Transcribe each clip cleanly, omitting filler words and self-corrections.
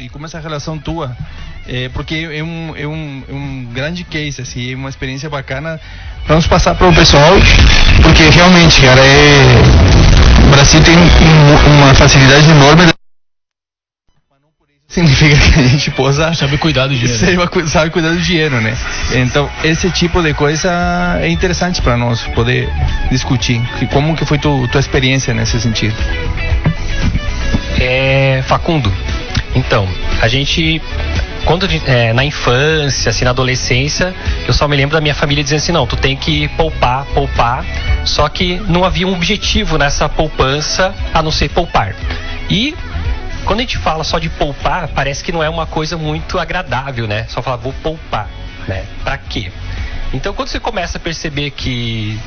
e como essa relação tua, porque é um grande case, assim, é uma experiência bacana. Vamos passar para o pessoal, porque realmente, cara, o Brasil tem uma facilidade enorme. Significa que a gente possa sabe cuidar do dinheiro, sabe cuidar do dinheiro, né? Então esse tipo de coisa é interessante para nós poder discutir. Como que foi tua experiência nesse sentido? Facundo, então a gente quando na infância, assim, na adolescência, eu só me lembro da minha família dizendo assim, não, tu tem que poupar, só que não havia um objetivo nessa poupança a não ser poupar. E quando a gente fala só de poupar, parece que não é uma coisa muito agradável, né? Só falar, vou poupar, né? Pra quê? Então, quando você começa a perceber que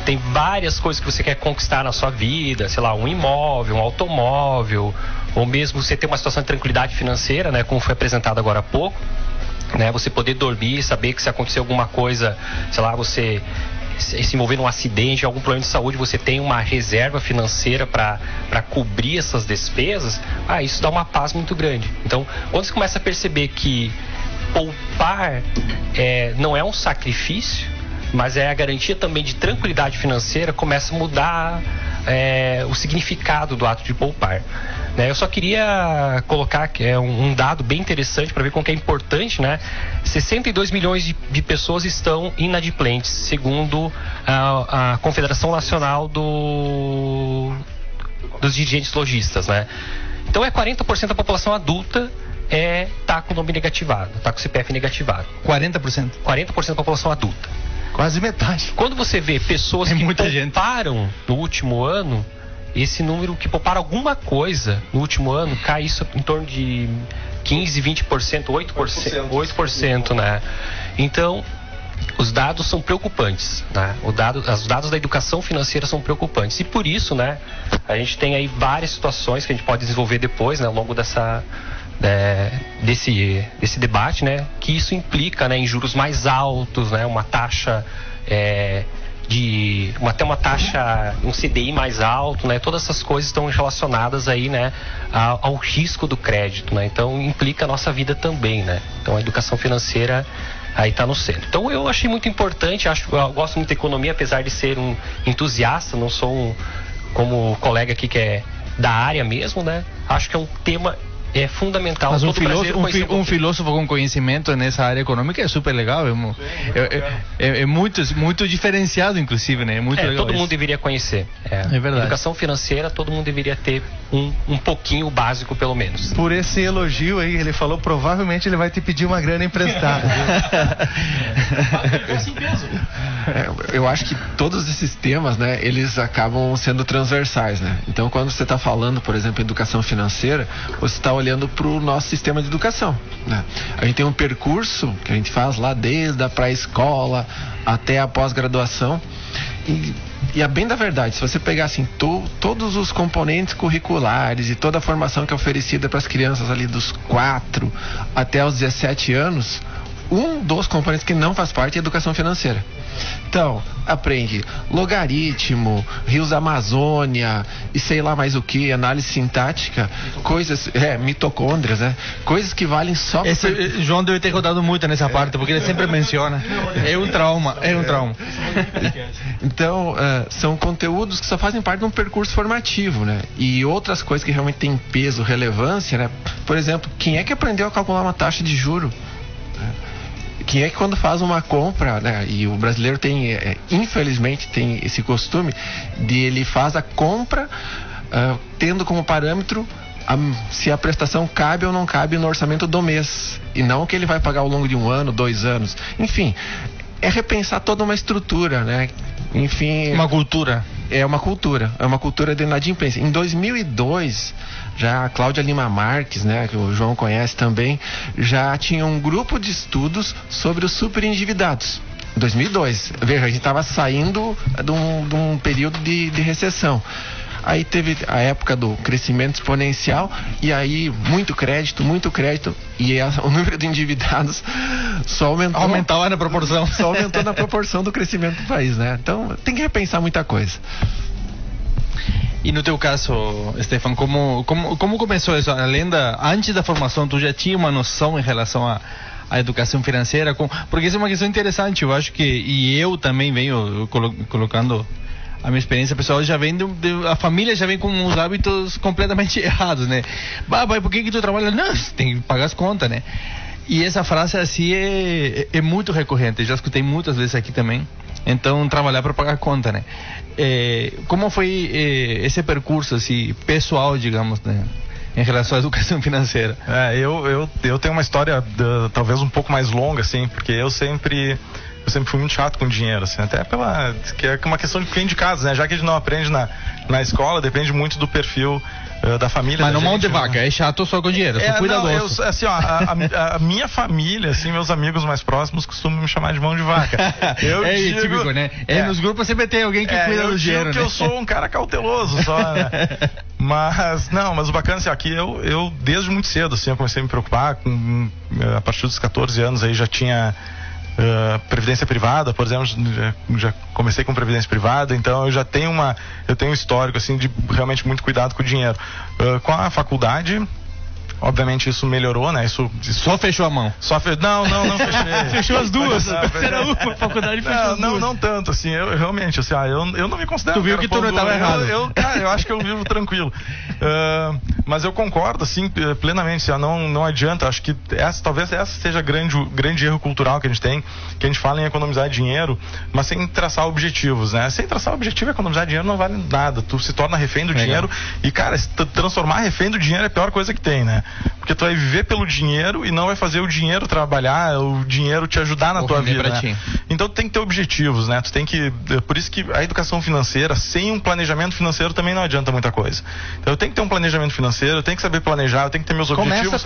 tem várias coisas que você quer conquistar na sua vida, sei lá, um imóvel, um automóvel, ou mesmo você ter uma situação de tranquilidade financeira, né? Como foi apresentado agora há pouco, né? Você poder dormir, saber que se acontecer alguma coisa, sei lá, você se envolver num acidente, algum problema de saúde, você tem uma reserva financeira para cobrir essas despesas, isso dá uma paz muito grande. Então, quando você começa a perceber que poupar não é um sacrifício, mas é a garantia também de tranquilidade financeira, começa a mudar o significado do ato de poupar. Eu só queria colocar que é um dado bem interessante para ver como que é importante, né? 62 milhões de pessoas estão inadimplentes, segundo a Confederação Nacional dos Dirigentes Lojistas, né? Então 40% da população adulta tá com o nome negativado, tá com o CPF negativado. 40%? 40% da população adulta. Quase metade. Quando você vê pessoas que pouparam no último ano, esse número que pouparam alguma coisa no último ano, cai isso em torno de 15, 20%, 8%, né? Então, os dados são preocupantes, né? Os dados da educação financeira são preocupantes. E por isso, né, a gente tem aí várias situações que a gente pode desenvolver depois, né, ao longo desse debate, né, que isso implica, né, em juros mais altos, né, uma taxa até uma taxa, um CDI mais alto, né? Todas essas coisas estão relacionadas aí, né, ao risco do crédito, né? Então implica a nossa vida também, né? Então a educação financeira aí está no centro. Então eu achei muito importante, eu gosto muito da economia, apesar de ser um entusiasta, não sou como o colega aqui que é da área mesmo, né? Acho que é um tema fundamental. Mas um filósofo com conhecimento nessa área econômica é super legal, é muito diferenciado, inclusive, né? É muito legal. Todo mundo deveria conhecer. É verdade. Educação financeira, todo mundo deveria ter um pouquinho básico, pelo menos. Por esse elogio aí, ele falou, provavelmente ele vai te pedir uma grana emprestada. Eu acho que todos esses temas, né, eles acabam sendo transversais, né? Então, quando você está falando, por exemplo, educação financeira, você está olhando para o nosso sistema de educação, né? A gente tem um percurso que a gente faz lá desde a pré-escola até a pós-graduação e a bem da verdade, se você pegar assim todos os componentes curriculares e toda a formação que é oferecida para as crianças ali dos 4 até os 17 anos, um dos componentes que não faz parte é a educação financeira. Então, aprende logaritmo, rios da Amazônia e sei lá mais o que, análise sintática, coisas, mitocôndrias, né? Coisas que valem só... João deve ter rodado muito nessa parte, porque ele sempre menciona. É um trauma. Então, são conteúdos que só fazem parte de um percurso formativo, né? E outras coisas que realmente têm peso, relevância, né? Por exemplo, quem é que aprendeu a calcular uma taxa de juro? Quem é que quando faz uma compra, né, e o brasileiro tem, infelizmente, tem esse costume de ele faz a compra tendo como parâmetro se a prestação cabe ou não cabe no orçamento do mês, e não o que ele vai pagar ao longo de 1 ano, 2 anos. Enfim, é repensar toda uma estrutura, né? Enfim... Uma cultura. É uma cultura de inadimplência. Em 2002... já a Cláudia Lima Marques, né, que o João conhece também, já tinha um grupo de estudos sobre os superendividados. 2002. Veja, a gente estava saindo de um período de recessão. Aí teve a época do crescimento exponencial e aí muito crédito e o número de endividados só aumentou. Aumentava na proporção. Só aumentou na proporção do crescimento do país, né? Então tem que repensar muita coisa. E no teu caso, Stefan, como começou isso? Antes da formação, tu já tinha uma noção em relação à educação financeira? Porque isso é uma questão interessante, eu acho que, e eu também venho colocando a minha experiência pessoal, já vem a família já vem com uns hábitos completamente errados, né? Pai, por que tu trabalha? Não, tem que pagar as contas, né? E essa frase assim é muito recorrente, eu já escutei muitas vezes aqui também. Então, trabalhar para pagar conta, né? Como foi esse percurso assim, pessoal, digamos, né? Em relação à educação financeira? Eu tenho uma história talvez um pouco mais longa, assim, porque eu sempre fui muito chato com dinheiro, assim, até que é uma questão de quem de casa, né? Já que a gente não aprende na escola, depende muito do perfil da família. Mas não mão de né? vaca, é chato só com dinheiro, eu sou cuidadoso. Assim, ó, a minha família, assim, meus amigos mais próximos costumam me chamar de mão de vaca. Típico, né? Nos grupos sempre tem alguém que cuida do dinheiro, que né? eu sou um cara cauteloso só, né? Mas o bacana, assim, aqui eu desde muito cedo, assim, eu comecei a me preocupar a partir dos 14 anos aí já tinha previdência privada, por exemplo, já comecei com previdência privada, então eu tenho um histórico assim de realmente muito cuidado com o dinheiro. Com a faculdade, obviamente isso melhorou, né? Isso só fechou a mão. Não fechei. Fechou as duas. Era uma faculdade fechou as duas. Não tanto, assim, eu realmente, assim, eu não me considero. Tu viu que tu não estava errado. Eu acho que eu vivo tranquilo. Mas eu concordo, assim, plenamente, assim, não adianta, acho que talvez essa seja grande erro cultural que a gente tem, que a gente fala em economizar dinheiro, mas sem traçar objetivos, né? Sem traçar objetivo, economizar dinheiro não vale nada, tu se torna refém do dinheiro e, cara, transformar refém do dinheiro é a pior coisa que tem, né? Porque tu vai viver pelo dinheiro e não vai fazer o dinheiro trabalhar, o dinheiro te ajudar na tua vida, né? Então tu tem que ter objetivos, né? Tu tem que, por isso que a educação financeira, sem um planejamento financeiro também não adianta muita coisa. Então eu tenho que ter um planejamento financeiro, eu tenho que saber planejar, eu tenho que ter meus objetivos. Começa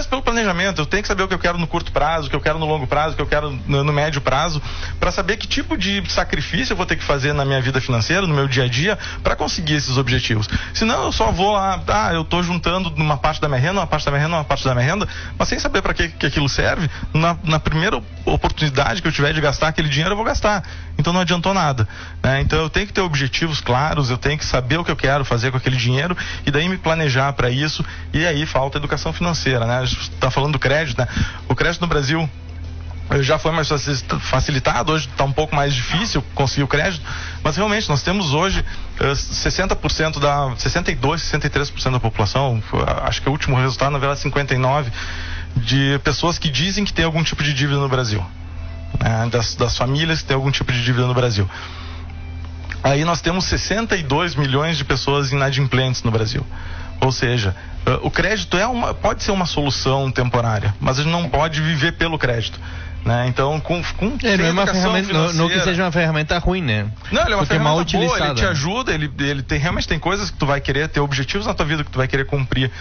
pelo planejamento, eu tenho que saber o que eu quero no curto prazo, o que eu quero no longo prazo, o que eu quero no médio prazo, para saber que tipo de sacrifício eu vou ter que fazer na minha vida financeira, no meu dia a dia, para conseguir esses objetivos. Senão eu só vou lá, eu tô juntando uma parte da minha renda, uma parte da minha renda, uma parte da minha renda, mas sem saber para que aquilo serve. Na primeira oportunidade que eu tiver de gastar aquele dinheiro, eu vou gastar. Então não adiantou nada, né? Então eu tenho que ter objetivos claros, eu tenho que saber o que eu quero fazer com aquele dinheiro e daí me planejar para isso. E aí falta educação financeira, né? A gente tá falando do crédito, né? O crédito no Brasil já foi mais facilitado, hoje está um pouco mais difícil conseguir o crédito, mas realmente nós temos hoje 62%, 63% da população, acho que o último resultado na verdade 59%, de pessoas que dizem que tem algum tipo de dívida no Brasil, né? Das famílias que tem algum tipo de dívida no Brasil. Aí nós temos 62 milhões de pessoas inadimplentes no Brasil. Ou seja, o crédito pode ser uma solução temporária, mas a gente não pode viver pelo crédito, né? Então, não é uma ferramenta, não que seja uma ferramenta ruim, né? Não, ele é uma ferramenta mal utilizada, boa, ele te ajuda, ele realmente tem coisas que tu vai querer, ter objetivos na tua vida que tu vai querer cumprir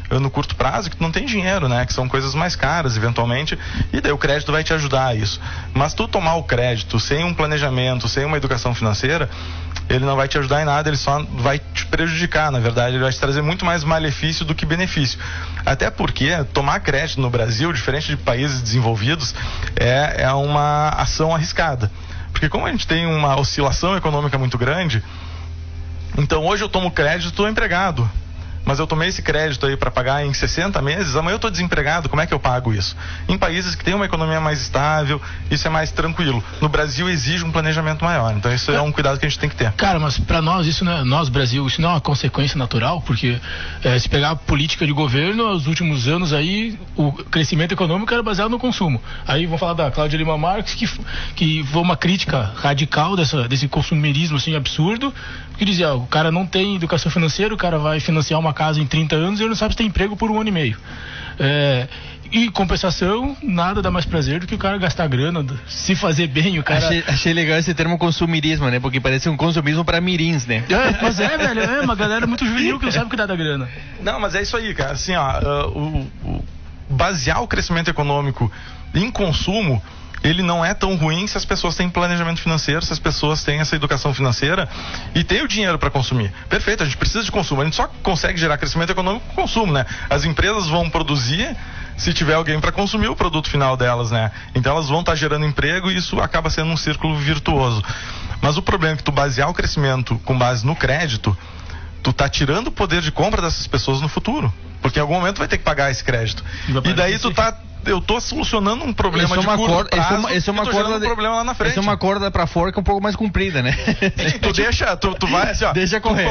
no curto prazo, que tu não tem dinheiro, né? Que são coisas mais caras, eventualmente, e daí o crédito vai te ajudar a isso. Mas tu tomar o crédito sem um planejamento, sem uma educação financeira, ele não vai te ajudar em nada, ele só vai te prejudicar, na verdade, ele vai te trazer muito mais malefício do que benefício. Até porque tomar crédito no Brasil, diferente de países desenvolvidos, é uma ação arriscada. Porque como a gente tem uma oscilação econômica muito grande, então hoje eu tomo crédito, estou empregado. Mas eu tomei esse crédito aí para pagar em 60 meses, amanhã eu estou desempregado, como é que eu pago isso? Em países que têm uma economia mais estável, isso é mais tranquilo. No Brasil exige um planejamento maior, então isso é um cuidado que a gente tem que ter. Cara, mas para nós, nós Brasil, isso não é uma consequência natural, porque se pegar a política de governo, nos últimos anos aí, o crescimento econômico era baseado no consumo. Aí vamos falar da Cláudia Lima Marques, que foi uma crítica radical desse consumerismo assim absurdo, que dizia, o cara não tem educação financeira, o cara vai financiar uma casa em 30 anos e ele não sabe se tem emprego por 1 ano e meio. E compensação, nada dá mais prazer do que o cara gastar grana, se fazer bem, o cara... Achei legal esse termo consumirismo, né? Porque parece um consumismo para mirins, né? Mas velho, uma galera muito juvenil que não sabe cuidar da grana. Não, mas é isso aí, cara. Assim, basear o crescimento econômico em consumo, ele não é tão ruim se as pessoas têm planejamento financeiro, se as pessoas têm essa educação financeira e têm o dinheiro para consumir. Perfeito, a gente precisa de consumo, a gente só consegue gerar crescimento econômico com consumo, né? As empresas vão produzir se tiver alguém para consumir o produto final delas, né? Então elas vão estar gerando emprego e isso acaba sendo um círculo virtuoso. Mas o problema é que tu basear o crescimento com base no crédito, tu tá tirando o poder de compra dessas pessoas no futuro. Porque em algum momento vai ter que pagar esse crédito. E daí eu tô solucionando um problema de curto prazo, esse é uma corda, um problema lá na frente. Essa é uma corda pra forca um pouco mais comprida, né? Sim, tu vai assim, ó, deixa correr.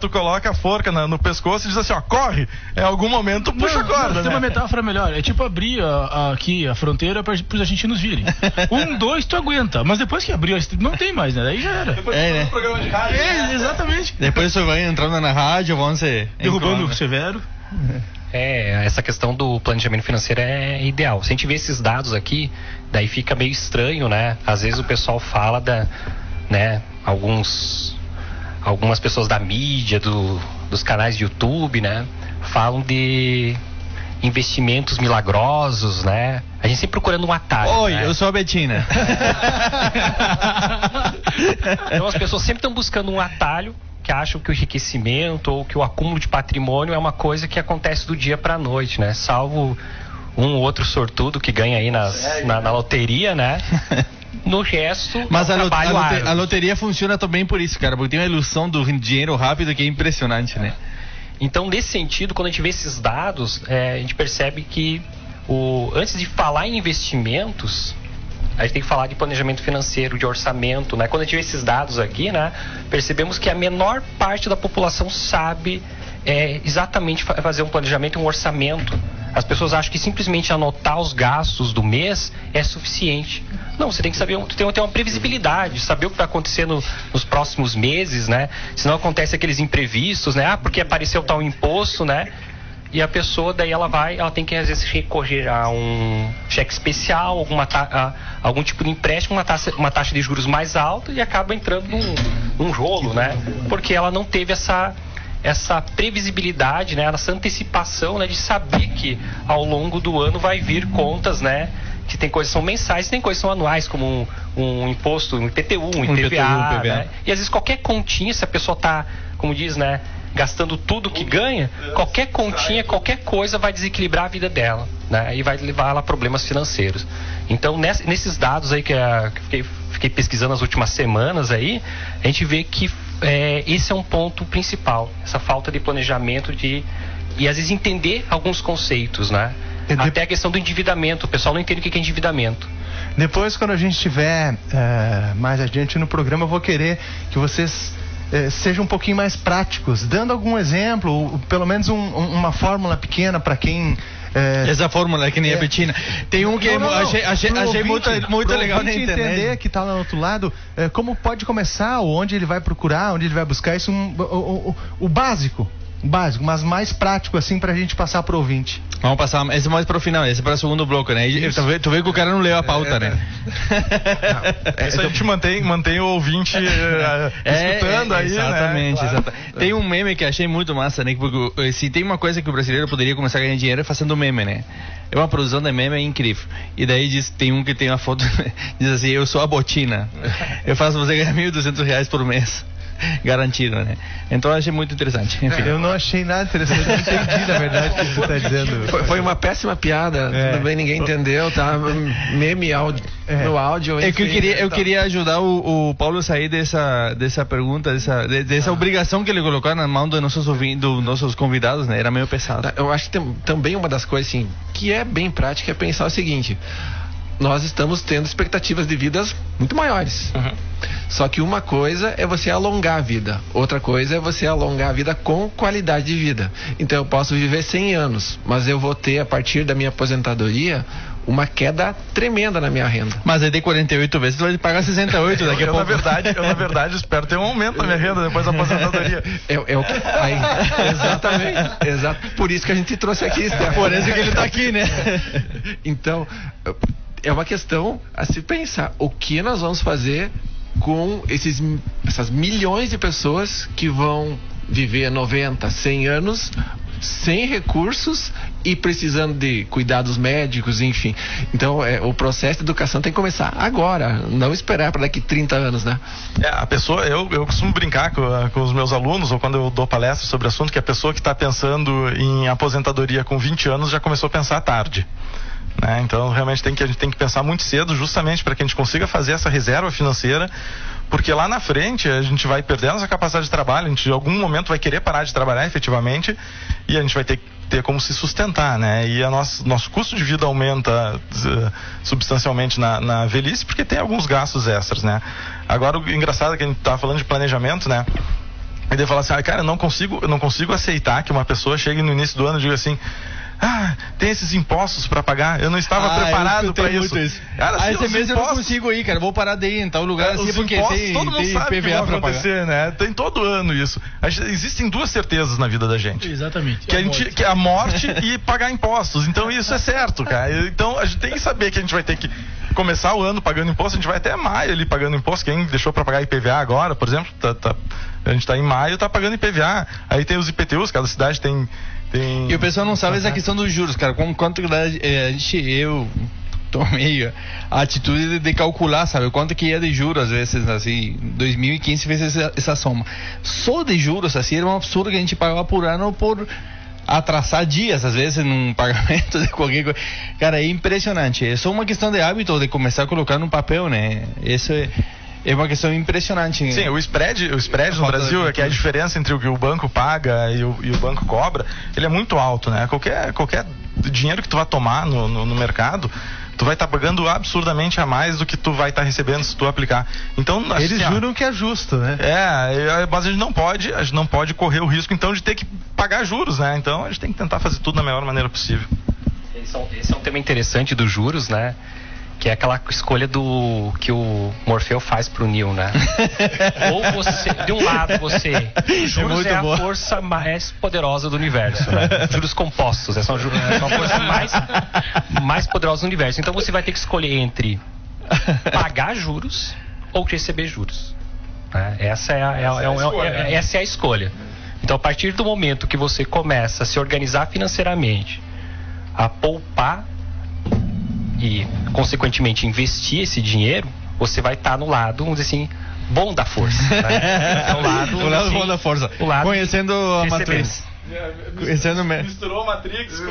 Tu coloca a forca no pescoço e diz assim, ó, corre. Em algum momento tu puxa a corda, tem né? uma metáfora melhor. É tipo abrir aqui a fronteira para os argentinos virem. 1, 2, tu aguenta. Mas depois que abriu, não tem mais, né? Daí já era. Depois né? programa de rádio. Exatamente. Depois você vai entrando na rádio, vão ser derrubando o Severo. Essa questão do planejamento financeiro é ideal. Se a gente vê esses dados aqui, daí fica meio estranho, né? Às vezes o pessoal fala né? Algumas pessoas da mídia, dos canais de YouTube, né? Falam de investimentos milagrosos, né? A gente sempre procurando um atalho. Oi, né? eu sou a Betina. Então as pessoas sempre estão buscando um atalho, que acham que o enriquecimento ou que o acúmulo de patrimônio é uma coisa que acontece do dia para a noite, né? Salvo um ou outro sortudo que ganha aí na loteria, né? No resto, mas a loteria funciona também por isso, cara, porque tem uma ilusão do dinheiro rápido que é impressionante, né? Então, nesse sentido, quando a gente vê esses dados, a gente percebe que antes de falar em investimentos, a gente tem que falar de planejamento financeiro, de orçamento, né? Quando a gente vê esses dados aqui, né, percebemos que a menor parte da população sabe exatamente fazer um planejamento e um orçamento. As pessoas acham que simplesmente anotar os gastos do mês é suficiente. Não, você tem que saber, ter uma previsibilidade, saber o que vai acontecer nos próximos meses, né? Se não acontece aqueles imprevistos, né? Porque apareceu tal imposto, né? E a pessoa, daí ela tem que às vezes recorrer a um cheque especial, algum tipo de empréstimo, uma taxa de juros mais alta e acaba entrando num rolo, né? Porque ela não teve essa previsibilidade, né? Essa antecipação, né? De saber que ao longo do ano vai vir contas, né? Que tem coisas que são mensais, tem coisas que são anuais, como um imposto, um IPTU, um IPVA, né? E às vezes qualquer continha, se a pessoa está, como diz, né? Gastando tudo que ganha, qualquer continha, qualquer coisa vai desequilibrar a vida dela, né? E vai levar ela a problemas financeiros. Então, nesses dados aí que fiquei pesquisando nas últimas semanas aí, a gente vê que esse é um ponto principal, essa falta de planejamento e às vezes entender alguns conceitos, né? Até a questão do endividamento, o pessoal não entende o que é endividamento. Depois, quando a gente estiver mais adiante no programa, eu vou querer que vocês sejam um pouquinho mais práticos, dando algum exemplo, ou pelo menos uma fórmula pequena para quem... Essa fórmula é que nem a Betina. Tem um que achei muito legal na internet. Entender que está lá no outro lado, como pode começar, ou onde ele vai procurar, onde ele vai buscar isso, o básico, mas mais prático assim pra gente passar pro ouvinte. Vamos passar, esse é mais pro final, esse é para o segundo bloco, né? Tu vê que o cara não leu a pauta, né? Isso a gente mantém o ouvinte escutando aí, exatamente, né? Claro. Tem um meme que achei muito massa, né? Porque se tem uma coisa que o brasileiro poderia começar a ganhar dinheiro é fazendo meme, né? É uma produção de meme incrível. E daí tem um que tem uma foto, diz assim, eu sou a Botina. Eu faço você ganhar R$1.200 por mês. Garantido, né? Então eu achei muito interessante. Enfim. Eu não achei nada interessante, eu não entendi na verdade o que você está dizendo. Foi uma péssima piada, tudo bem, ninguém entendeu, tá? Meme áudio, no áudio. Enfim, eu queria ajudar o Paulo a sair dessa pergunta, dessa obrigação que ele colocou na mão dos nossos convidados, né? Era meio pesado. Eu acho que também uma das coisas assim, que é bem prática é pensar o seguinte: nós estamos tendo expectativas de vidas muito maiores. Uhum. Só que uma coisa é você alongar a vida, outra coisa é você alongar a vida com qualidade de vida. Então eu posso viver 100 anos, mas eu vou ter, a partir da minha aposentadoria, uma queda tremenda na minha renda. Mas aí de 48 vezes tu vai pagar 68 daqui a pouco. Na verdade, espero ter um aumento na minha renda depois da aposentadoria. Exatamente. Exato. Por isso que a gente trouxe aqui, Stefan. Por isso que ele tá aqui, né? Então, é uma questão a se pensar. O que nós vamos fazer com essas milhões de pessoas que vão viver 90, 100 anos sem recursos e precisando de cuidados médicos, enfim. Então, o processo de educação tem que começar agora, não esperar para daqui 30 anos, né? A pessoa, eu costumo brincar com os meus alunos, ou quando eu dou palestra sobre o assunto, que a pessoa que está pensando em aposentadoria com 20 anos já começou a pensar tarde. né? Então realmente a gente tem que pensar muito cedo, justamente para que a gente consiga fazer essa reserva financeira, porque lá na frente a gente vai perdendo essa capacidade de trabalho, a gente em algum momento vai querer parar de trabalhar efetivamente e a gente vai ter como se sustentar, né? E nosso custo de vida aumenta substancialmente na velhice, porque tem alguns gastos extras, né? Agora, o engraçado é que a gente tá falando de planejamento, né? E daí fala assim, cara, eu não consigo aceitar que uma pessoa chegue no início do ano e diga assim, tem esses impostos pra pagar, eu não estava preparado pra isso. Cara, esse mês eu não consigo ir, cara, vou parar de ir em tal lugar assim, porque todo mundo sabe PVA que vai pra acontecer, né? Tem todo ano isso. Existem duas certezas na vida da gente. Exatamente. Que é a morte e pagar impostos. Então isso é certo, cara. Então a gente tem que saber que a gente vai ter que começar o ano pagando imposto, a gente vai até maio ali pagando imposto. Quem deixou pra pagar IPVA agora, por exemplo, a gente tá em maio, tá pagando IPVA. Aí tem os IPTUs, cada cidade tem... E o pessoal não sabe essa questão dos juros, cara. Quanto eu tomei a atitude de calcular, sabe? Quanto que ia de juros, às vezes, assim, 2015 fez essa soma. Só de juros, assim, era um absurdo que a gente pagava por ano por atrasar dias, às vezes, num pagamento de qualquer coisa. Cara, é impressionante. É só uma questão de hábito de começar a colocar no papel, né? Isso é uma questão impressionante. Sim, o spread no Brasil, que é a diferença entre o que o banco paga e o banco cobra, ele é muito alto, né? Qualquer dinheiro que tu vai tomar no mercado, tu vai estar pagando absurdamente a mais do que tu vai estar recebendo se tu aplicar. Então, eles juram que é justo, né? Mas a gente não pode correr o risco, então, de ter que pagar juros, né? Então, a gente tem que tentar fazer tudo da melhor maneira possível. Esse é um tema interessante dos juros, né? Que é aquela escolha que o Morfeu faz pro Neo, né? Ou você, de um lado, juros é a força mais poderosa do universo, né? Juros compostos, são a força mais poderosa do universo. Então você vai ter que escolher entre pagar juros ou receber juros. Né? Essa é a escolha. Então, a partir do momento que você começa a se organizar financeiramente, a poupar e, consequentemente, investir esse dinheiro, você vai estar no lado, vamos dizer assim, bom da força. Né? O lado bom da força. Conhecendo a matriz. Misturou Matrix com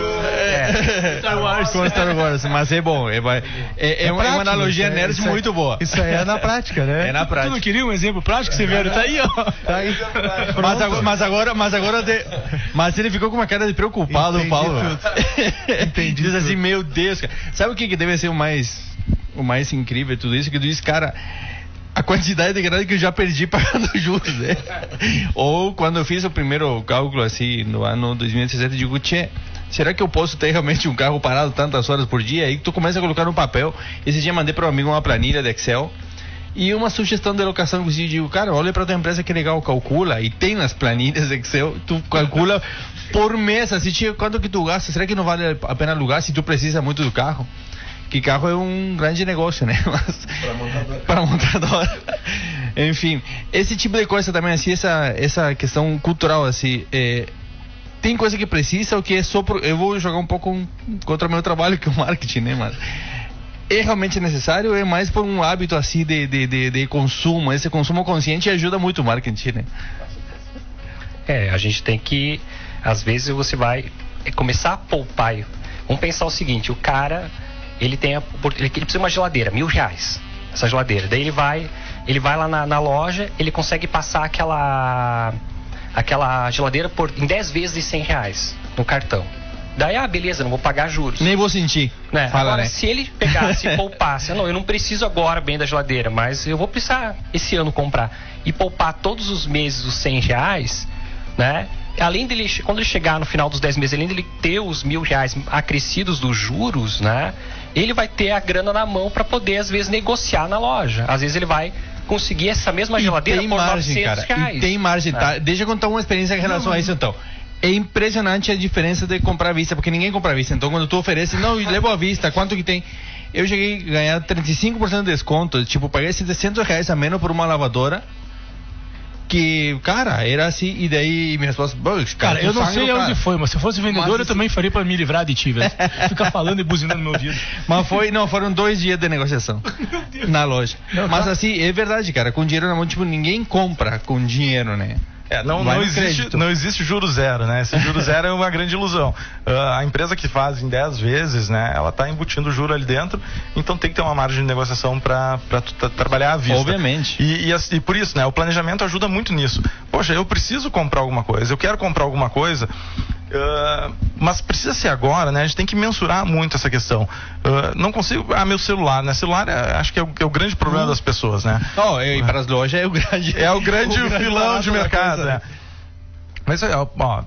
Star Wars. Com Star Wars, mas é bom. É uma analogia nerd muito boa. Isso aí é na prática, né? É na prática. Tu não queria um exemplo prático, Severo? Tá aí, ó. Tá aí. Mas ele ficou com uma cara de preocupado, o Paulo. Entendi. Diz assim, meu Deus, cara. Sabe o que deve ser o mais incrível de tudo isso? Que tu diz, cara, a quantidade de grana que eu já perdi pagando juros, né? Ou quando eu fiz o primeiro cálculo, assim, no ano 2017, eu digo, será que eu posso ter realmente um carro parado tantas horas por dia? Aí tu começa a colocar no papel. Esse dia mandei para um amigo uma planilha de Excel e uma sugestão de locação, inclusive, digo, cara, olha para tua empresa que legal, calcula, e tem nas planilhas de Excel, tu calcula por mês, assim, quanto que tu gasta, será que não vale a pena alugar se tu precisa muito do carro? Que carro é um grande negócio, né? Para montador. Enfim, esse tipo de coisa também, assim, essa questão cultural, assim, tem coisa que precisa, o que é só eu vou jogar um pouco contra o meu trabalho, que é o marketing, né, mas é realmente necessário ou é mais por um hábito, assim, de consumo? Esse consumo consciente ajuda muito o marketing, né? A gente tem que, às vezes você vai começar a poupar. Vamos pensar o seguinte, o cara... Ele precisa de uma geladeira, R$1.000, essa geladeira. Daí ele vai lá na loja, ele consegue passar aquela geladeira em 10 vezes de R$100 no cartão. Daí, beleza, não vou pagar juros. Nem vou sentir. Né? Fala, agora, né? se ele pegasse e poupasse, eu não preciso agora bem da geladeira, mas eu vou precisar esse ano comprar. E poupar todos os meses os R$100, né? Além dele, quando ele chegar no final dos 10 meses, além dele ter os R$1.000 acrescidos dos juros, né? Ele vai ter a grana na mão para poder, às vezes, negociar na loja. Às vezes ele vai conseguir essa mesma geladeira por R$900. E tem margem, tá? Deixa eu contar uma experiência em relação a isso, então. É impressionante a diferença de comprar à vista, porque ninguém compra à vista. Então, quando tu oferece, não, levo à vista, quanto que tem? Eu cheguei a ganhar 35% de desconto, tipo, paguei R$700 a menos por uma lavadora. Que, cara, era assim, e daí minha esposa, cara, eu não sei onde foi, mas se eu fosse vendedor, eu também faria pra me livrar de ti, velho. Ficar falando e buzinando no meu ouvido. Mas foram 2 dias de negociação na loja. Mas assim, é verdade, cara, com dinheiro na mão, tipo, ninguém compra com dinheiro, né? Não existe juro zero, né? Esse juro zero é uma grande ilusão. A empresa que faz em 10 vezes, né? Ela está embutindo o juro ali dentro, então tem que ter uma margem de negociação para trabalhar à vista. Obviamente. E por isso, né? O planejamento ajuda muito nisso. Poxa, eu preciso comprar alguma coisa, eu quero comprar alguma coisa, mas precisa ser agora, né? A gente tem que mensurar muito essa questão. Não consigo... meu celular, né? Celular acho que é o grande problema das pessoas, né? E para as lojas é o grande... É o grande filão de mercado, né? Mas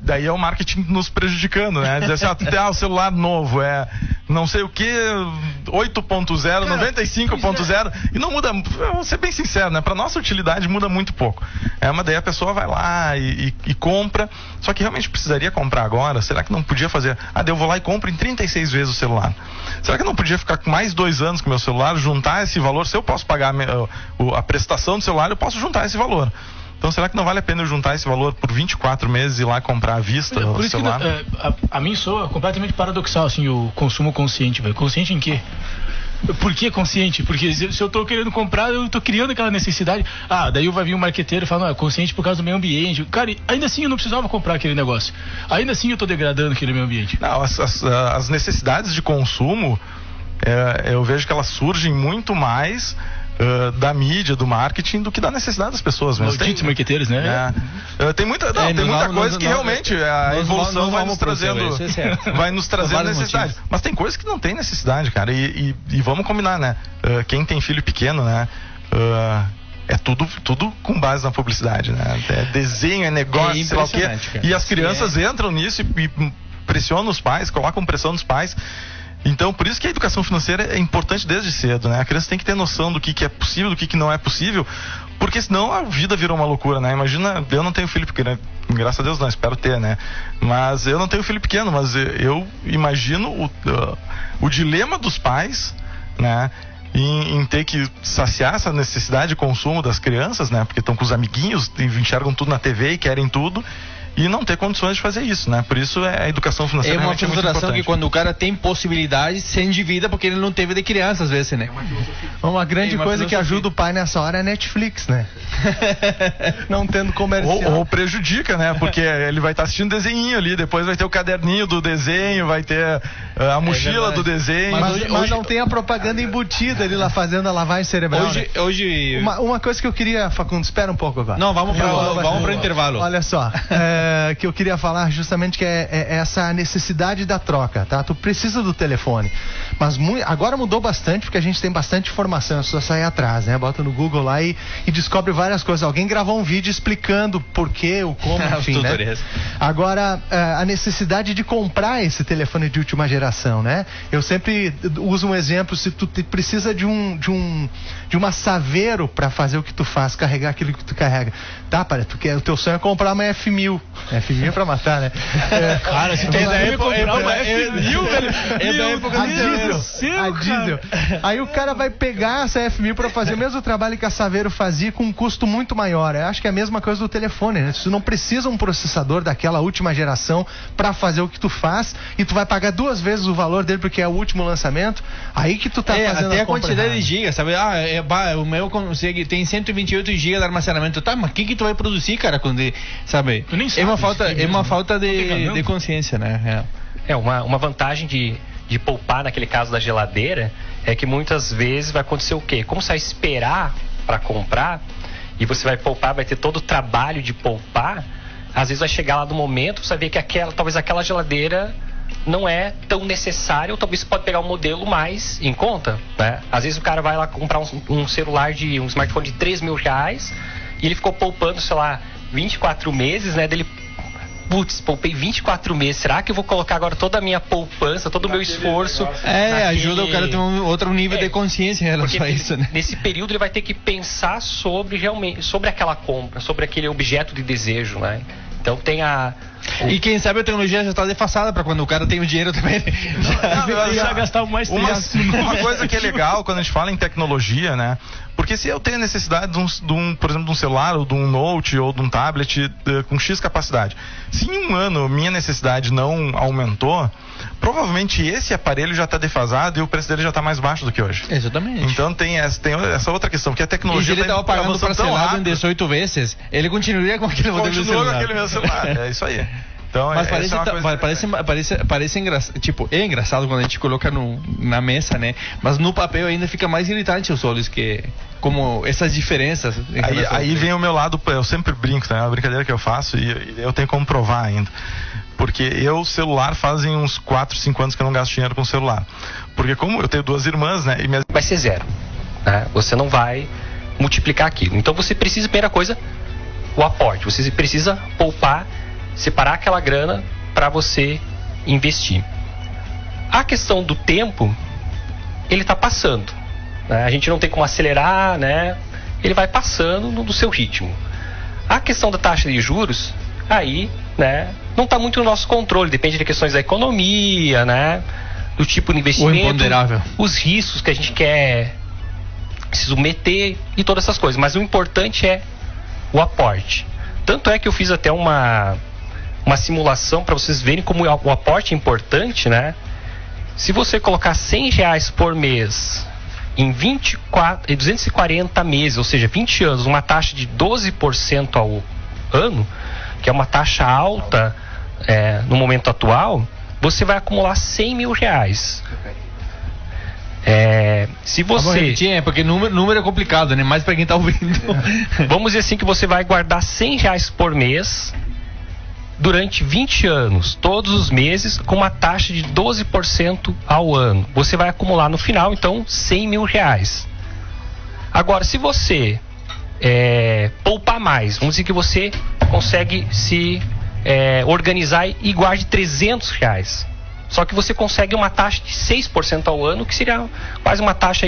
daí é o marketing nos prejudicando, né? Dizer assim, tu tem o celular novo, não sei o que, 8.0, 95.0, e não muda, vou ser bem sincero, né? Pra nossa utilidade muda muito pouco. Mas daí a pessoa vai lá e compra, só que realmente precisaria comprar agora? Será que não podia fazer? Daí eu vou lá e compro em 36 vezes o celular. Será que não podia ficar com mais 2 anos com o meu celular, juntar esse valor? Se eu posso pagar a prestação do celular, eu posso juntar esse valor. Então, será que não vale a pena eu juntar esse valor por 24 meses e ir lá comprar à vista o celular? A mim soa completamente paradoxal, assim, o consumo consciente, velho. Consciente em quê? Por que consciente? Porque se eu tô querendo comprar, eu tô criando aquela necessidade. Daí vai vir um marqueteiro e fala, não, é consciente por causa do meio ambiente. Cara, ainda assim eu não precisava comprar aquele negócio. Ainda assim eu tô degradando aquele meio ambiente. Não, as necessidades de consumo, eu vejo que elas surgem muito mais... da mídia, do marketing, do que da necessidade das pessoas mesmo. Malditos marqueteiros, né? Tem muita coisa que realmente a evolução vai nos trazendo necessidade. Mas tem coisas que não tem necessidade, cara. E vamos combinar, né? Quem tem filho pequeno, né? É tudo com base na publicidade, né? É desenho, é negócio, sei lá o quê. E as crianças entram nisso e pressionam os pais, colocam pressão nos pais. Então, por isso que a educação financeira é importante desde cedo, né? A criança tem que ter noção do que é possível, do que não é possível, porque senão a vida virou uma loucura, né? Imagina, eu não tenho filho pequeno, graças a Deus não, espero ter, né? Mas eu não tenho filho pequeno, mas eu imagino o dilema dos pais, né? Em ter que saciar essa necessidade de consumo das crianças, né? Porque estão com os amiguinhos, enxergam tudo na TV e querem tudo. E não ter condições de fazer isso, né? Por isso a educação financeira é uma frustração que quando o cara tem possibilidade, se endivida porque ele não teve de criança, às vezes, né? Uma grande coisa que ajuda o pai nessa hora é a Netflix, né? Não tendo comercial. Ou prejudica, né? Porque ele vai estar assistindo desenho ali, depois vai ter o caderninho do desenho, vai ter a mochila do desenho. Mas não tem a propaganda embutida ali lá fazendo a lavagem cerebral. Hoje... Uma coisa que eu queria, Facundo, espera um pouco agora. Não, vamos para o intervalo. Olha só, que eu queria falar justamente que é essa necessidade da troca, tá? Tu precisa do telefone, mas agora mudou bastante porque a gente tem bastante informação, é só sair atrás, né? Bota no Google lá e descobre várias coisas. Alguém gravou um vídeo explicando por quê, o como, enfim, né? Agora, a necessidade de comprar esse telefone de última geração, né? Eu sempre uso um exemplo, se tu precisa de uma Saveiro para fazer o que tu faz, carregar aquilo que tu carrega, tá? O teu sonho é comprar uma F1000. F1000 é pra matar, né? Cara, se tu comprar uma F1000, velho, é da época do diesel. A diesel. Aí o cara vai pegar essa F1000 pra fazer o mesmo trabalho que a Saveiro fazia com um custo muito maior. Eu acho que é a mesma coisa do telefone, né? Tu não precisa um processador daquela última geração pra fazer o que tu faz e tu vai pagar 2 vezes o valor dele porque é o último lançamento. Aí que tu tá fazendo até a quantidade de gigas, sabe? O meu tem 128 gigas de armazenamento. Tá, mas o que tu vai produzir, cara, quando, sabe? Tu nem sabe. É uma falta de consciência, né? Uma vantagem de poupar naquele caso da geladeira é que muitas vezes vai acontecer o quê? Como você vai esperar para comprar e você vai poupar, vai ter todo o trabalho de poupar, às vezes vai chegar lá no momento, você vai ver que talvez aquela geladeira não é tão necessária, ou talvez você pode pegar um modelo mais em conta, né? Às vezes o cara vai lá comprar um celular um smartphone de R$3.000 e ele ficou poupando, sei lá, 24 meses, né? Dele, putz, poupei 24 meses. Será que eu vou colocar agora toda a minha poupança, todo o meu esforço? Ajuda o cara a ter outro nível de consciência em relação a isso, né? Nesse período ele vai ter que pensar sobre aquela compra, sobre aquele objeto de desejo, né? Então tem E quem sabe a tecnologia já está defasada para quando o cara tem o dinheiro também. Já gastava mais tempo. Uma coisa que é legal quando a gente fala em tecnologia, né? Porque se eu tenho necessidade por exemplo, de um celular, ou de um note, ou de um tablet com X capacidade, se em um ano minha necessidade não aumentou, provavelmente esse aparelho já está defasado e o preço dele já está mais baixo do que hoje. Exatamente. Então tem essa outra questão, que a E tecnologia se ele estava pagando parcelado em rápido, 18 vezes, ele continuaria com aquele modelo de continua com celular. aquele mesmo celular. É isso aí. Então, Mas parece engraçado, tipo, é engraçado quando a gente coloca na mesa, né? Mas no papel ainda fica mais irritante os olhos, que como essas diferenças. Aí vem o meu lado, eu sempre brinco, né? É uma brincadeira que eu faço e eu tenho como provar ainda. Porque celular, fazem uns 4, 5 anos que eu não gasto dinheiro com celular. Porque como eu tenho 2 irmãs, né? Vai ser zero, né? Você não vai multiplicar aquilo. Então você precisa, primeira coisa, o aporte. Você precisa poupar, separar aquela grana para você investir. A questão do tempo, ele está passando, né? A gente não tem como acelerar, né? Ele vai passando no seu ritmo. A questão da taxa de juros, aí, né, não está muito no nosso controle, depende de questões da economia, né, do tipo de investimento, o imponderável, os riscos que a gente quer se submeter e todas essas coisas. Mas o importante é o aporte. Tanto é que eu fiz até uma simulação para vocês verem como o aporte é importante, né? Se você colocar R$100 por mês em 240 meses, ou seja, 20 anos, uma taxa de 12% ao ano, que é uma taxa alta no momento atual, você vai acumular R$100 mil. Se você... porque número é complicado, né? Mais para quem está ouvindo. Vamos dizer assim que você vai guardar R$100 por mês durante 20 anos, todos os meses, com uma taxa de 12% ao ano. Você vai acumular no final, então, R$100 mil. Agora, se você poupar mais, vamos dizer que você consegue se organizar e guarde R$300. Só que você consegue uma taxa de 6% ao ano, que seria quase uma taxa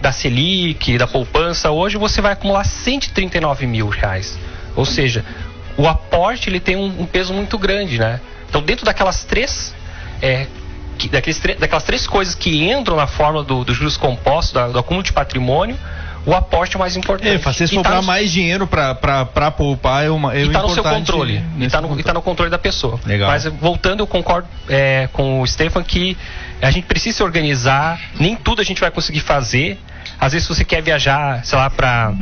da Selic, da poupança. Hoje você vai acumular R$139 mil. Ou seja, o aporte ele tem um peso muito grande, né? Então, dentro daquelas três coisas que entram na fórmula do juros compostos, do acúmulo de patrimônio, o aporte é o mais importante. Fazer sobrar mais dinheiro para poupar é importante. E está no seu controle. E está no controle da pessoa. Legal. Mas voltando, eu concordo com o Stefan que a gente precisa se organizar. Nem tudo a gente vai conseguir fazer. Às vezes, se você quer viajar, sei lá, para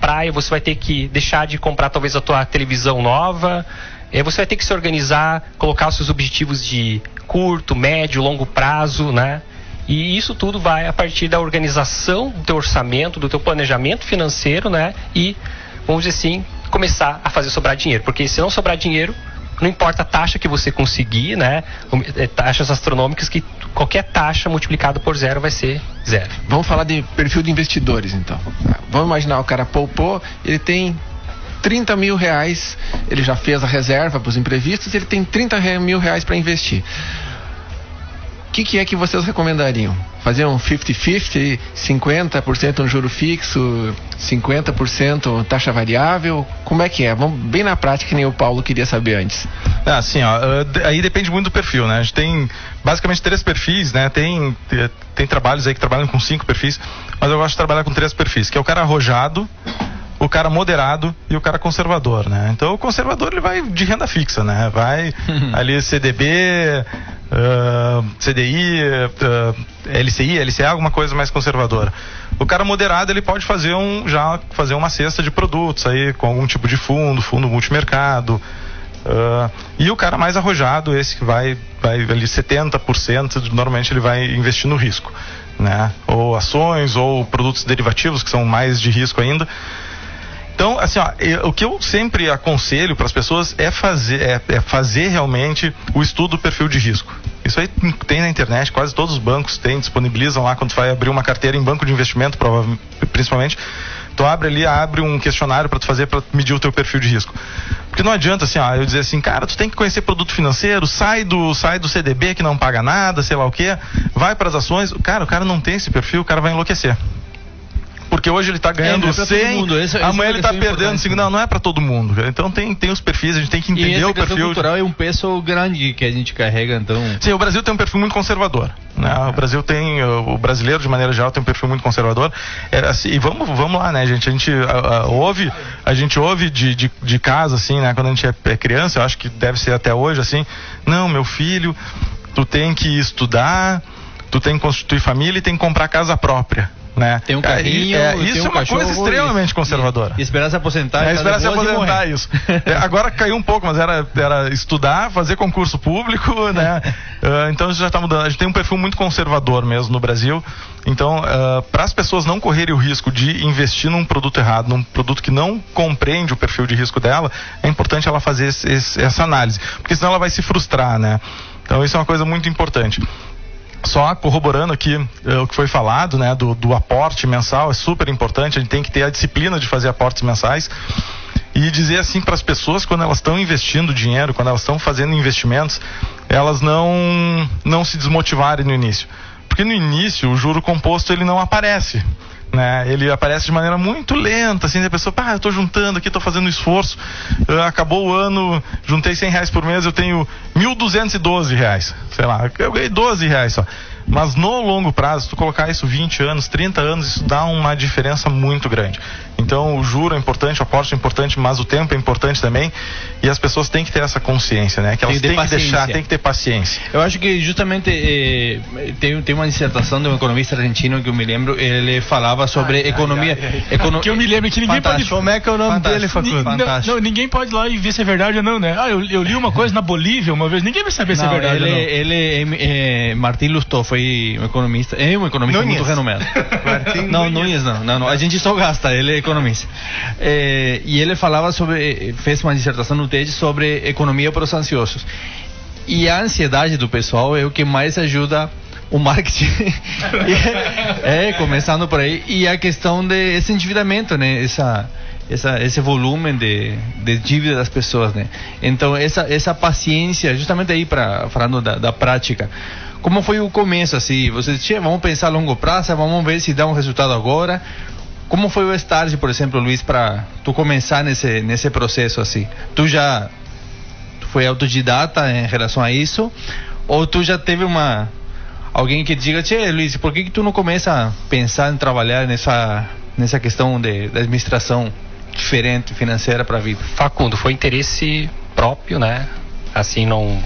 praia, você vai ter que deixar de comprar talvez a tua televisão nova. Você vai ter que se organizar, colocar os seus objetivos de curto, médio, longo prazo, né? E isso tudo vai a partir da organização do teu orçamento, do teu planejamento financeiro, né? E, vamos dizer assim, começar a fazer sobrar dinheiro. Porque se não sobrar dinheiro, não importa a taxa que você conseguir, né? Taxas astronômicas, que qualquer taxa multiplicada por zero vai ser zero. Vamos falar de perfil de investidores, então. Vamos imaginar, o cara poupou, ele tem R$30 mil, ele já fez a reserva para os imprevistos, ele tem R$30 mil para investir. O que é que vocês recomendariam? Fazer um 50-50, 50% no juro fixo, 50% taxa variável? Como é que é? Vamos bem na prática, que nem o Paulo queria saber antes. Assim, aí depende muito do perfil, né? A gente tem basicamente 3 perfis, né? Tem trabalhos aí que trabalham com 5 perfis, mas eu gosto de trabalhar com 3 perfis, que é o cara arrojado, o cara moderado e o cara conservador, né? Então o conservador ele vai de renda fixa, né? Vai ali CDB, CDI, LCI, LCA, alguma coisa mais conservadora. O cara moderado ele pode fazer uma cesta de produtos aí com algum tipo de fundo multimercado. E o cara mais arrojado, esse que vai ali 70%, normalmente ele vai investir no risco, né? Ou ações ou produtos derivativos que são mais de risco ainda. Então, assim, o que eu sempre aconselho para as pessoas é fazer realmente o estudo do perfil de risco. Isso aí tem na internet, quase todos os bancos disponibilizam lá quando tu vai abrir uma carteira em banco de investimento, principalmente. Tu abre um questionário para tu fazer, para medir o teu perfil de risco. Porque não adianta assim, eu dizer assim, cara, tu tem que conhecer produto financeiro, sai do CDB que não paga nada, sei lá o quê, vai para as ações. Cara, o cara não tem esse perfil, o cara vai enlouquecer. Por porque hoje ele tá ganhando não é pra todo 100, mundo. amanhã ele tá perdendo importante, 5. Não é pra todo mundo. Então tem os perfis, a gente tem que E entender essa o questão perfil. cultural é um peso grande que a gente carrega, então... Sim, o Brasil tem um perfil muito conservador, né? O brasileiro de maneira geral tem um perfil muito conservador. Assim, e vamos lá, né, gente? A gente ouve de casa, assim, né? Quando a gente é criança, eu acho que deve ser até hoje, assim, não, meu filho, tu tem que estudar, tu tem que constituir família e tem que comprar casa própria, né? Tem um carrinho, isso tem um é uma cachorro, coisa extremamente conservadora. E esperar se aposentar. Esperar se aposentar, isso. Agora caiu um pouco, mas era estudar, fazer concurso público, né? Então isso já está mudando. A gente tem um perfil muito conservador mesmo no Brasil. Então, para as pessoas não correrem o risco de investir num produto errado, num produto que não compreende o perfil de risco dela, é importante ela fazer essa análise, porque senão ela vai se frustrar, né? Então isso é uma coisa muito importante. Só corroborando aqui o que foi falado, né, do aporte mensal, é super importante. A gente tem que ter a disciplina de fazer aportes mensais e dizer assim para as pessoas, quando elas estão investindo dinheiro, quando elas estão fazendo investimentos, elas não se desmotivarem no início, porque no início o juro composto ele não aparece, né? Ele aparece de maneira muito lenta, assim, a pessoa, eu tô juntando aqui, tô fazendo esforço, acabou o ano, juntei R$100 por mês, eu tenho R$1.212, sei lá, eu ganhei R$12 só. Mas no longo prazo, se tu colocar isso 20 anos, 30 anos, isso dá uma diferença muito grande. Então o juro é importante, o aporte é importante, mas o tempo é importante também, e as pessoas têm que ter essa consciência, né? Que elas têm que ter paciência. Eu acho que justamente tem uma dissertação de um economista argentino que eu me lembro, ele falava sobre economia. Que eu me lembro que ninguém pode... Como é que é o nome dele, Facundo? Não, ninguém pode ir lá e ver se é verdade ou não, né? Eu li uma coisa na Bolívia uma vez, ninguém vai saber se é verdade ou não. Ele Martin Lustó foi um economista, Núñez. muito renomado. Núñez não, a gente só gasta, ele é economista. E ele falava fez uma dissertação no TED sobre economia para os ansiosos. E a ansiedade do pessoal é o que mais ajuda o marketing. Começando por aí. E a questão desse endividamento, né? Esse volume de dívida das pessoas, né? Então essa paciência, justamente aí falando da prática. Como foi o começo, assim? Vocês vamos pensar a longo prazo, vamos ver se dá um resultado agora. Como foi o start, por exemplo, Luiz, para tu começar nesse processo, assim? Tu foi autodidata em relação a isso? Ou tu já teve alguém que te diga, Luiz, por que tu não começa a pensar em trabalhar nessa questão da administração diferente, financeira para a vida? Facundo, foi interesse próprio, né? Assim, não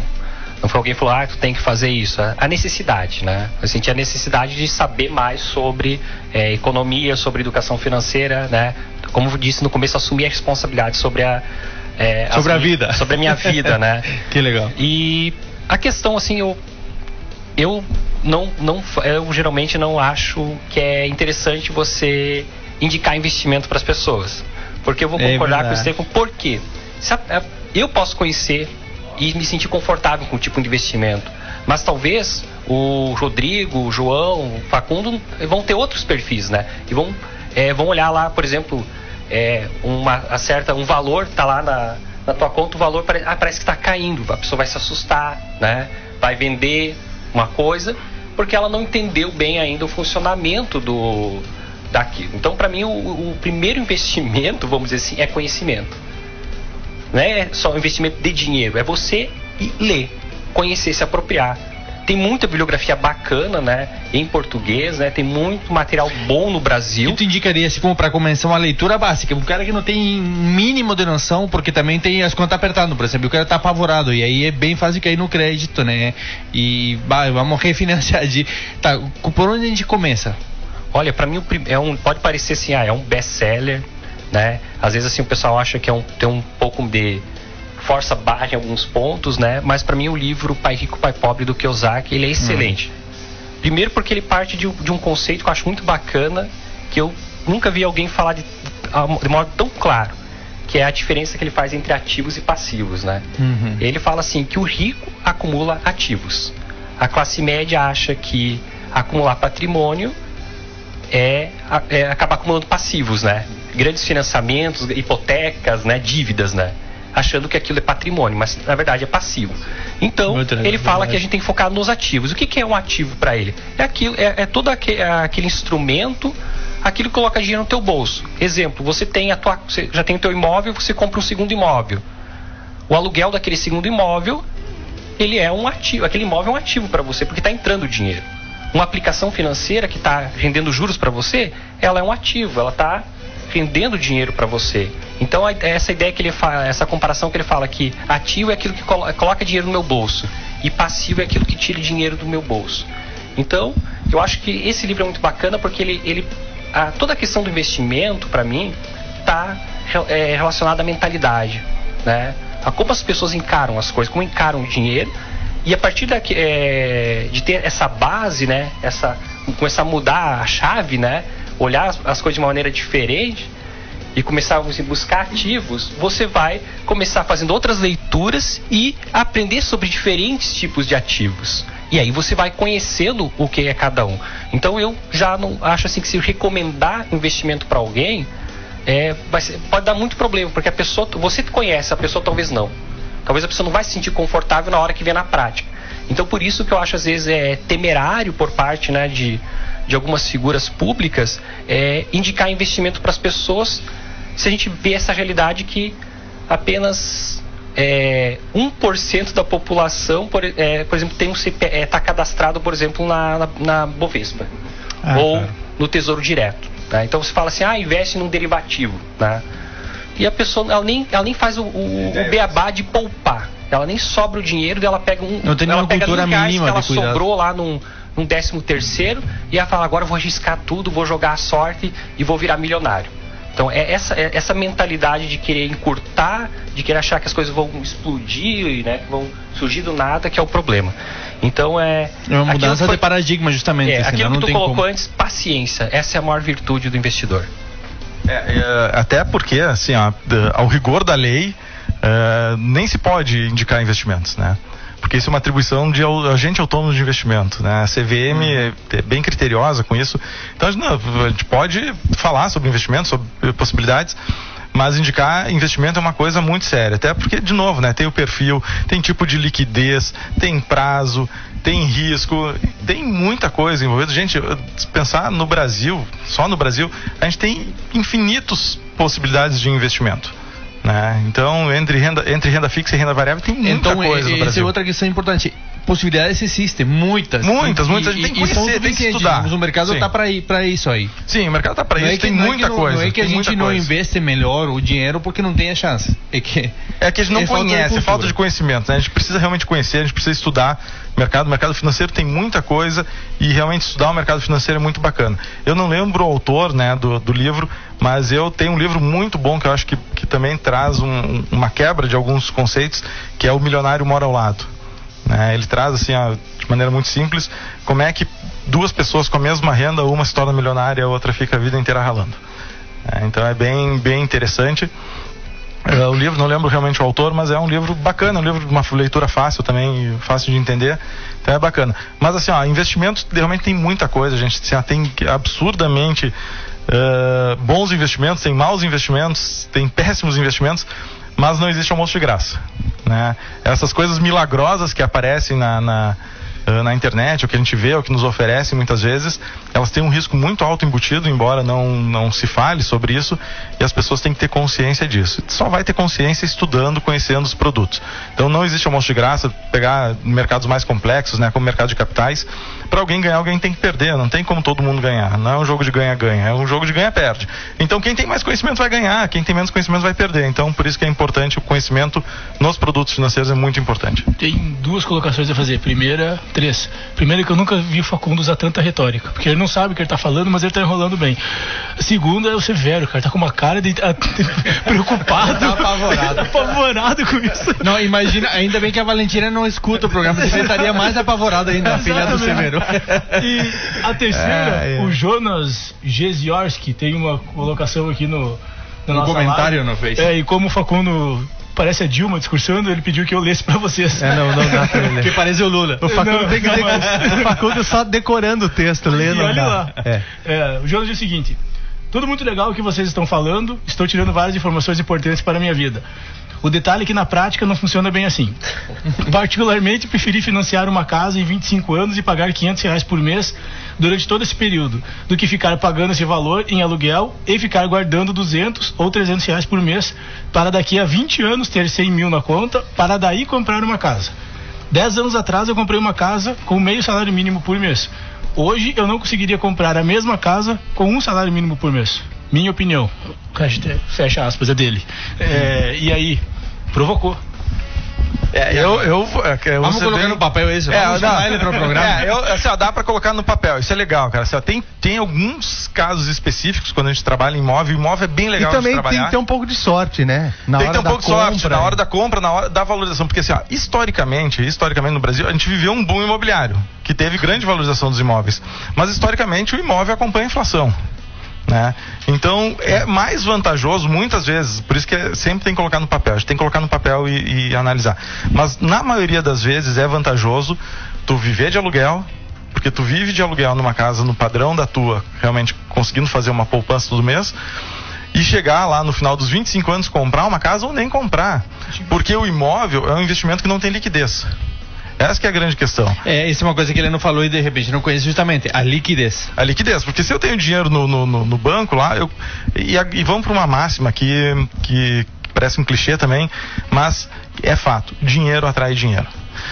foi alguém que falou, tu tem que fazer isso. A necessidade, né? Eu senti a necessidade de saber mais sobre economia, sobre educação financeira, né? Como eu disse no começo, assumir a responsabilidade sobre a vida. Sobre a minha vida, né? Que legal. E a questão, assim, eu geralmente não acho que é interessante você indicar investimento para as pessoas. Porque eu vou concordar com você. Por quê? Eu posso conhecer e me sentir confortável com o tipo de investimento, mas talvez o Rodrigo, o João, o Facundo vão ter outros perfis, né? E vão olhar lá, por exemplo, um valor tá lá na tua conta, o valor parece que está caindo, a pessoa vai se assustar, né? Vai vender uma coisa porque ela não entendeu bem ainda o funcionamento daquilo. Então, para mim, o primeiro investimento, vamos dizer assim, é conhecimento. Não é só investimento de dinheiro, é você ler, conhecer, se apropriar. Tem muita bibliografia bacana, né, em português, né, tem muito material bom no Brasil. Eu te indicaria, assim, como para começar uma leitura básica, um cara que não tem mínimo de noção, porque também tem as contas apertando, por exemplo, o cara tá apavorado, e aí é bem fácil cair no crédito, né, e vamos refinanciar. Tá, por onde a gente começa? Olha, para mim pode parecer assim, é um best-seller, né? Às vezes assim o pessoal acha que tem um pouco de força baixa em alguns pontos, né? Mas para mim o livro Pai Rico, Pai Pobre do Kiyosaki, ele é excelente. Primeiro porque ele parte de um conceito que eu acho muito bacana, que eu nunca vi alguém falar de modo tão claro, que é a diferença que ele faz entre ativos e passivos, né? Ele fala assim que o rico acumula ativos, a classe média acha que acumular patrimônio é acabar acumulando passivos, né? Grandes financiamentos, hipotecas, né? Dívidas, né? achando que aquilo é patrimônio, mas na verdade é passivo. Então, ele fala que a gente tem que focar nos ativos. O que é um ativo para ele? É aquilo, é todo aquele instrumento, aquilo que coloca dinheiro no teu bolso. Exemplo, você já tem o teu imóvel, você compra um segundo imóvel. O aluguel daquele segundo imóvel, ele é um ativo, aquele imóvel é um ativo para você, porque está entrando dinheiro. Uma aplicação financeira que está rendendo juros para você, ela é um ativo, ela está rendendo dinheiro para você. Então essa ideia que ele fala, essa comparação que ele fala que ativo é aquilo que coloca dinheiro no meu bolso e passivo é aquilo que tira dinheiro do meu bolso. Então eu acho que esse livro é muito bacana porque toda a questão do investimento para mim está relacionada à mentalidade, né? A como as pessoas encaram as coisas, como encaram o dinheiro. E a partir de ter essa base, né, começar a mudar a chave, né, olhar as coisas de uma maneira diferente e começar a buscar ativos, você vai começar fazendo outras leituras e aprender sobre diferentes tipos de ativos. E aí você vai conhecendo o que é cada um. Então eu já não acho assim que se recomendar investimento para alguém, pode dar muito problema, porque a pessoa, você conhece, a pessoa talvez não. Talvez a pessoa não vai se sentir confortável na hora que vê na prática. Então por isso que eu acho às vezes temerário por parte, né, de algumas figuras públicas indicar investimento para as pessoas, se a gente vê essa realidade que apenas 1% da população, por exemplo, tem está cadastrado, por exemplo, na Bovespa ou no Tesouro Direto. Tá? Então você fala assim, investe num derivativo, tá? E a pessoa, ela nem faz o beabá de poupar. Ela nem sobra o dinheiro dela pega não tem nenhuma cultura mínima que ela de cuidado. Sobrou lá num 13º e ela fala, agora eu vou arriscar tudo, vou jogar a sorte e vou virar milionário. Então essa mentalidade de querer encurtar, de querer achar que as coisas vão explodir, né, que vão surgir do nada, que é o problema. Então é uma mudança de paradigma, justamente. Aquilo que tu colocou antes, paciência. Essa é a maior virtude do investidor. Até porque, assim, ao rigor da lei, nem se pode indicar investimentos, né? Porque isso é uma atribuição de agente autônomo de investimento, né? A CVM é bem criteriosa com isso. Então a gente pode falar sobre investimentos, sobre possibilidades, mas indicar investimento é uma coisa muito séria. Até porque, de novo, né, tem o perfil, tem tipo de liquidez, tem prazo, tem risco, tem muita coisa envolvida. Gente, se pensar no Brasil, só no Brasil, a gente tem infinitas possibilidades de investimento, né? Então, entre renda fixa e renda variável, tem muita coisa no Brasil. Essa é outra questão importante. Possibilidades existem, muitas. Muitas, a gente tem que conhecer, tem que estudar. O mercado está para isso aí. Sim, o mercado está para isso, tem muita coisa. Não é que a gente não investe melhor o dinheiro porque não tem a chance. É que a gente não conhece, é falta de conhecimento, né? A gente precisa realmente conhecer, a gente precisa estudar o mercado financeiro tem muita coisa e realmente estudar o mercado financeiro é muito bacana. Eu não lembro o autor, né, do livro, mas eu tenho um livro muito bom que eu acho que também traz uma quebra de alguns conceitos, que é O Milionário Mora ao Lado. Ele traz assim, de maneira muito simples, como é que duas pessoas com a mesma renda, uma se torna milionária e a outra fica a vida inteira ralando. Então é bem interessante. O livro, não lembro realmente o autor, mas é um livro bacana, um livro de uma leitura fácil também, fácil de entender, então é bacana. Mas assim, investimentos realmente tem muita coisa, a gente tem absurdamente bons investimentos, tem maus investimentos, tem péssimos investimentos, mas não existe almoço de graça, né? Essas coisas milagrosas que aparecem na internet, o que a gente vê, o que nos oferece muitas vezes, elas têm um risco muito alto embutido, embora não se fale sobre isso, e as pessoas têm que ter consciência disso. Só vai ter consciência estudando, conhecendo os produtos. Então não existe almoço de graça. Pegar mercados mais complexos, né, como o mercado de capitais, para alguém ganhar, alguém tem que perder, não tem como todo mundo ganhar, não é um jogo de ganha-ganha, é um jogo de ganha-perde. Então quem tem mais conhecimento vai ganhar, quem tem menos conhecimento vai perder. Então por isso que é importante o conhecimento nos produtos financeiros, é muito importante. Tem duas colocações a fazer. Três. Primeiro, que eu nunca vi o Facundo usar tanta retórica, porque ele não sabe o que ele tá falando, mas ele tá enrolando bem. A segunda é o Severo, cara, tá com uma cara de preocupado. Tá apavorado. Tá apavorado com isso. Não, imagina, ainda bem que a Valentina não escuta o programa, você estaria mais apavorado ainda, a filha do Severo. E a terceira, o Jonas Jeziorski tem uma colocação aqui no comentário live. No Face. E como o Facundo parece a Dilma discursando, ele pediu que eu lesse pra vocês. Não dá pra ele. Que parece o Lula. O Facundo tem que o Facundo só decorando o texto, lendo. E olha lá. O Jonas diz o seguinte: tudo muito legal o que vocês estão falando, estou tirando várias informações importantes para a minha vida. O detalhe é que na prática não funciona bem assim. Particularmente, preferi financiar uma casa em 25 anos e pagar R$500 por mês durante todo esse período, do que ficar pagando esse valor em aluguel e ficar guardando R$200 ou R$300 por mês para daqui a 20 anos ter 100 mil na conta, para daí comprar uma casa. 10 anos atrás eu comprei uma casa com meio salário mínimo por mês. Hoje eu não conseguiria comprar a mesma casa com um salário mínimo por mês. Minha opinião. Fecha aspas, é dele. E aí, provocou. Vamos colocar no papel isso. Vamos chamar ele para o programa. Dá para colocar no papel. Isso é legal, cara. Tem alguns casos específicos quando a gente trabalha em imóvel. Imóvel é bem legal de trabalhar. E também tem que ter um pouco de sorte, né? Tem que ter um pouco de sorte na hora da compra, na hora da valorização. Porque assim, historicamente no Brasil, a gente viveu um boom imobiliário, que teve grande valorização dos imóveis. Mas historicamente o imóvel acompanha a inflação, né? Então é mais vantajoso muitas vezes, por isso que sempre tem que colocar no papel, a gente tem que colocar no papel e analisar, mas na maioria das vezes é vantajoso tu viver de aluguel, porque tu vive de aluguel numa casa no padrão da tua, realmente conseguindo fazer uma poupança todo mês, e chegar lá no final dos 25 anos comprar uma casa ou nem comprar, porque o imóvel é um investimento que não tem liquidez. Essa que é a grande questão. Isso é uma coisa que ele não falou e de repente não conhece, justamente a liquidez. A liquidez, porque se eu tenho dinheiro no banco lá, e vamos para uma máxima aqui que parece um clichê também, mas é fato, dinheiro atrai dinheiro.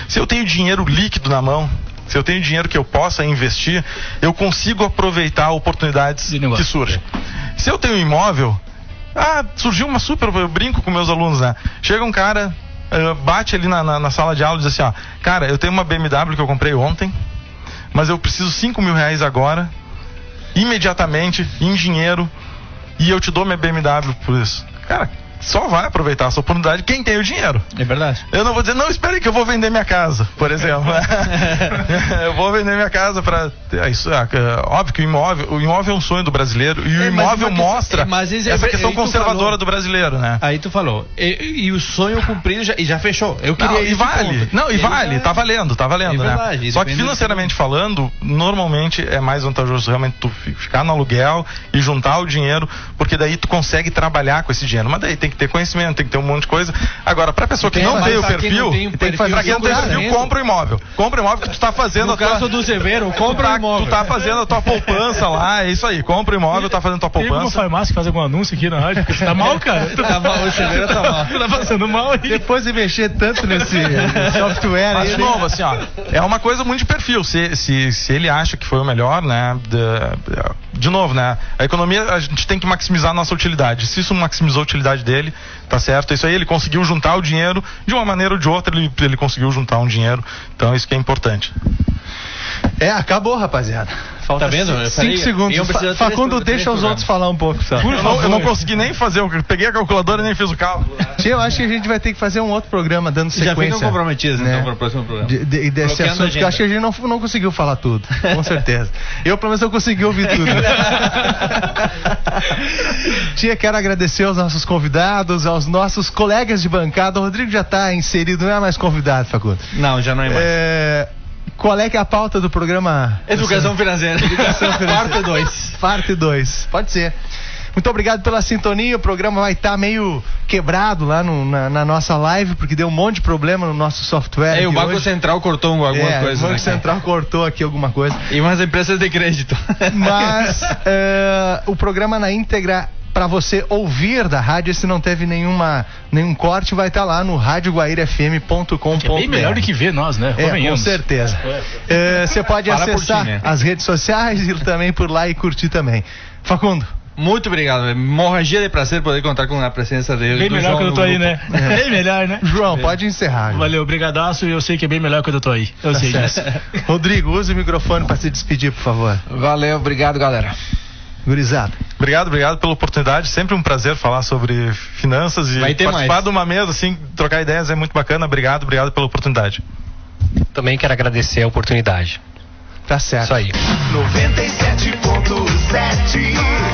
Se eu tenho dinheiro líquido na mão, se eu tenho dinheiro que eu possa investir, eu consigo aproveitar oportunidades que surgem. Se eu tenho imóvel, surgiu uma eu brinco com meus alunos, né? Chega um cara, bate ali na sala de aula e diz assim, cara, eu tenho uma BMW que eu comprei ontem, mas eu preciso 5 mil reais agora, imediatamente, em dinheiro, e eu te dou minha BMW por isso. Cara, só vai aproveitar essa oportunidade quem tem o dinheiro. É verdade. Eu não vou dizer, não, espere que eu vou vender minha casa, por exemplo. Eu vou vender minha casa para... óbvio que o imóvel é um sonho do brasileiro, e o imóvel mostra essa questão conservadora do brasileiro, né? Aí tu falou, e o sonho cumprido já fechou. Eu queria e vale. Não, e vale, tá valendo, verdade, né? Só que financeiramente falando, normalmente é mais vantajoso realmente tu ficar no aluguel e juntar o dinheiro, porque daí tu consegue trabalhar com esse dinheiro. Mas daí tem que ter conhecimento, tem que ter um monte de coisa. Agora, pra pessoa que não tem o perfil, pra quem não tem o perfil, compra o imóvel. Compra o imóvel que tu tá fazendo. No caso do Severo, compra o imóvel. Tu tá fazendo a tua poupança lá, é isso aí. Compra o imóvel, tá fazendo a tua poupança. Tem alguma farmácia que faz algum anúncio aqui na rádio? Você tá mal, cara? Tá mal, o Severo tá mal. Tá passando mal aí. Depois de mexer tanto nesse software aí. Mas de novo, assim, é uma coisa muito de perfil. Se ele acha que foi o melhor, né? De novo, né? A economia, a gente tem que maximizar a nossa utilidade. Se isso maximizou a utilidade dele, tá certo? Isso aí, ele conseguiu juntar o dinheiro de uma maneira ou de outra, ele conseguiu juntar um dinheiro. Então, isso que é importante. Acabou, rapaziada. Falta 5 segundos. Facundo, deixa os outros falar um pouco, sabe? Eu não consegui nem fazer, eu peguei a calculadora e nem fiz o cálculo. Eu acho que a gente vai ter que fazer um outro programa dando sequência. Já ficam comprometidos, né? Então, para o próximo programa. Desse assunto, que eu acho que a gente não conseguiu falar tudo, com certeza. Eu, pelo menos, eu consegui ouvir tudo. Quero agradecer aos nossos convidados, aos nossos colegas de bancada. O Rodrigo já está inserido, não é mais convidado, Facundo? Não, já não é mais. Qual é que é a pauta do programa? Educação financeira. Parte 2. Parte 2. Pode ser. Muito obrigado pela sintonia. O programa vai estar meio quebrado lá na nossa live, porque deu um monte de problema no nosso software. O Banco Central cortou alguma coisa. O Banco Central cortou aqui alguma coisa. E umas empresas de crédito. Mas o programa na íntegra, para você ouvir da rádio, se não teve nenhum corte, vai estar lá no radioguairafm.com.br. É bem melhor do que ver nós, né? Com certeza. Você pode acessar as redes sociais e também por lá e curtir também. Facundo. Muito obrigado, hemorragia de prazer poder contar com a presença dele. Bem melhor quando eu tô aí, né? Bem melhor, né? João, pode encerrar. Valeu, brigadaço, eu sei que é bem melhor quando eu tô aí. Eu sei disso. Rodrigo, use o microfone para se despedir, por favor. Valeu, obrigado, galera. Gurizada. Obrigado pela oportunidade. Sempre um prazer falar sobre finanças e participar de uma mesa, assim, trocar ideias é muito bacana. Obrigado pela oportunidade. Também quero agradecer a oportunidade. Tá certo. Isso aí. 97.7